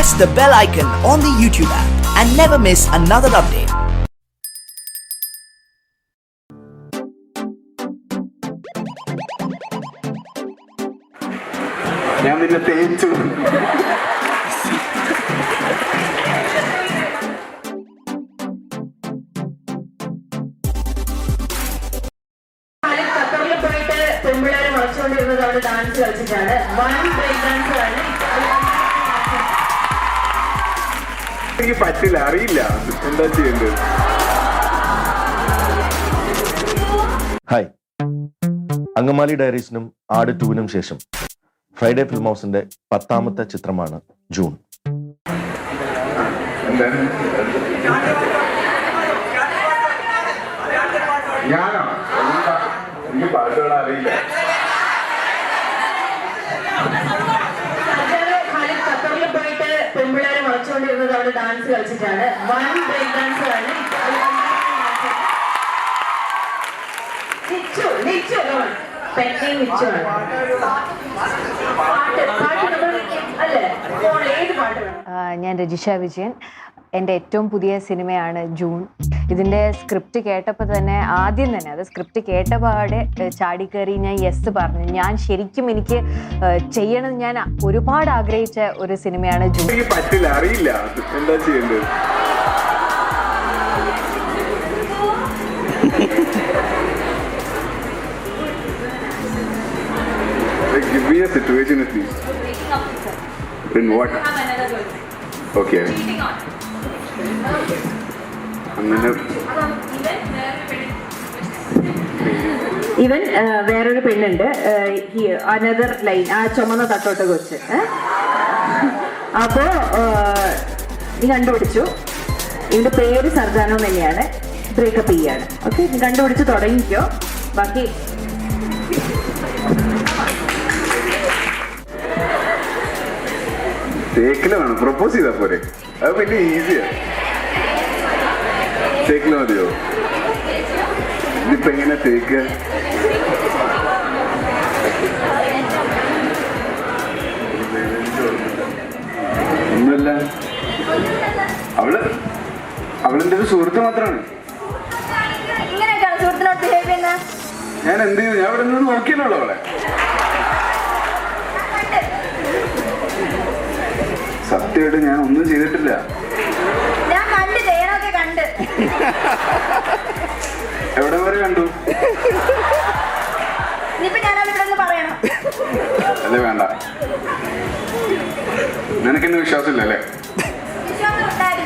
press the bell icon on the YouTube app and never miss another update. ഞാൻ നിന്നെ തേച്ചു. പെൺപിള്ളേരെ വളച്ചുകൊണ്ടിരുന്നത് അവിടെ dance കളിച്ചിട്ടാണ്. One break dancer ആണ്. എനിക്ക് പറ്റില്ല, അറിയില്ല എന്താ ചെയ്യേണ്ടത്. ഹായ്, അങ്കമാലി ഡയറീസിനും ആട് 2-നും ശേഷം ഫ്രൈഡേ ഫിലിം ഹൗസിന്റെ 10ാമത്തെ ചിത്രമാണ് ജൂൺ. ഞാനോ? എനിക്ക് പാട്ടുകൾ അറിയില്ല. ഖത്തറിൽ പോയിട്ട് പെൺപിള്ളേരെ വളച്ചുകൊണ്ടിരുന്നത് അവിടെ ഡാൻസ് കളിച്ചിട്ടാണ്. വൺ ബ്രേക്ക് ഡാൻസർ ആണ്. ഞാൻ രജിഷ വിജയൻ. എൻ്റെ ഏറ്റവും പുതിയ സിനിമയാണ് ജൂൺ. ഇതിൻ്റെ സ്ക്രിപ്റ്റ് കേട്ടപ്പോൾ തന്നെ ആദ്യം തന്നെ അത് സ്ക്രിപ്റ്റ് കേട്ടപാടെ ചാടിക്കയറി ഞാൻ യെസ് പറഞ്ഞു. ഞാൻ ശരിക്കും എനിക്ക് ചെയ്യണം, ഞാൻ ഒരുപാട് ആഗ്രഹിച്ച ഒരു സിനിമയാണ് ജൂൺ. എനിക്ക് പറ്റില്ല, അറിയില്ല എന്താ ചെയ്യേണ്ടത്. Give me a situation at least. In what? Okay. അങ്ങനെ ഇവൻ വേറൊരു പെണ്ണുണ്ട്, അനദർ ലൈൻ, ആ ചുമന്ന തട്ടോട്ട് കൊച്ച്. അപ്പോ നീ കണ്ടുപിടിച്ചു. ഇതിന്റെ പേര് സർജാനോ തന്നെയാണ്. ബ്രേക്കപ്പ് ചെയ്യാണ്. ഓക്കെ, നീ കണ്ടുപിടിച്ച് തുടങ്ങിക്കോ. ബാക്കി തേക്കില് വേണം. പ്രപ്പോസ് ചെയ്താ പോരെ, അത് പിന്നെ ഈസിയാ. തേക്കില് മതിയോ? ഇതിപ്പോ എങ്ങനെ തേക്ക്? ഒന്നുമില്ല, അവളെന്റെ ഒരു സുഹൃത്ത് മാത്രമാണ്. ഞാൻ എന്ത് ചെയ്തു? ഞാൻ ഇവിടെ നിന്ന് നോക്കിയല്ലോ അവളെ. സത്യമായിട്ട് ഞാൻ ഒന്നും ചെയ്തിട്ടില്ല. എവിടെ വരെ കണ്ടു? അല്ലേ, വേണ്ട. നിനക്കെന്നെ വിശ്വാസമില്ല അല്ലേ?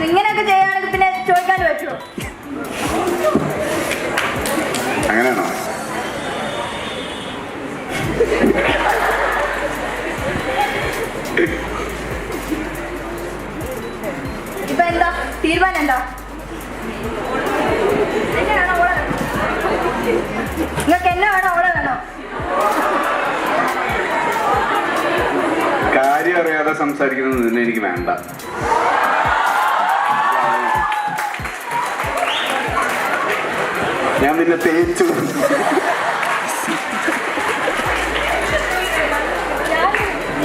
ഇങ്ങനെയൊക്കെ ചെയ്യുകയാണെങ്കിൽ പിന്നെ ചോദിക്കാൻ പറ്റുമോ? അങ്ങനെയാണോ? ഇപ്പൊ എന്താ തീരുമാനം? എന്താ നിങ്ങൾക്ക്? എന്നെ വേണോ ഓളെ വേണോ? കാര്യം അറിയാതെ സംസാരിക്കുന്നത് നിന്നെ എനിക്ക് വേണ്ട. ഞാൻ നിന്നെ തേച്ചു.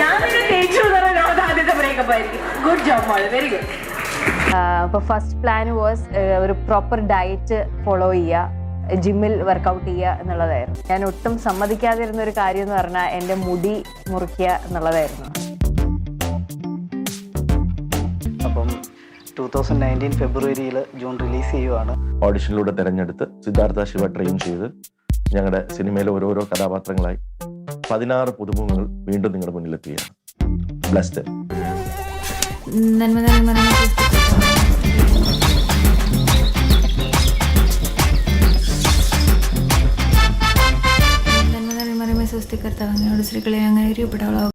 ഞാൻ നിന്നെ തേച്ചു ആദ്യത്തെ ബ്രേക്കപ്പ് ആയിരിക്കും. ഗുഡ് ജോബ് മോളെ, വെരി ഗുഡ്. അപ്പോൾ ഫസ്റ്റ് പ്ലാൻ വാസ് ഒരു പ്രോപ്പർ ഡയറ്റ് ഫോളോ ചെയ്യുക, ജിമ്മിൽ വർക്കൗട്ട് ചെയ്യുക എന്നുള്ളതായിരുന്നു. ഞാൻ ഒട്ടും സമ്മതിക്കാതിരുന്ന ഒരു കാര്യം എന്ന് പറഞ്ഞാൽ എൻ്റെ മുടി മുറിക്കുക എന്നുള്ളതായിരുന്നു. അപ്പം 2019 ഫെബ്രുവരിയിൽ ജൂൺ റിലീസ് ചെയ്യുവാണ്. ഓഡിഷനിലൂടെ തിരഞ്ഞെടുത്ത് സിദ്ധാർത്ഥ ശിവ ട്രെയിൻ ചെയ്ത് ഞങ്ങളുടെ സിനിമയിലെ ഓരോരോ കഥാപാത്രങ്ങളായി 16 പുതുമുഖങ്ങൾ വീണ്ടും നിങ്ങളുടെ മുന്നിലെത്തുകയാണ്. ബ്ലെസ്ഡ്. സ്വസ്തി കർത്താവ് അങ്ങയോട് സ്ത്രീകളെ അങ്ങനെ അറിയപ്പെടാവുക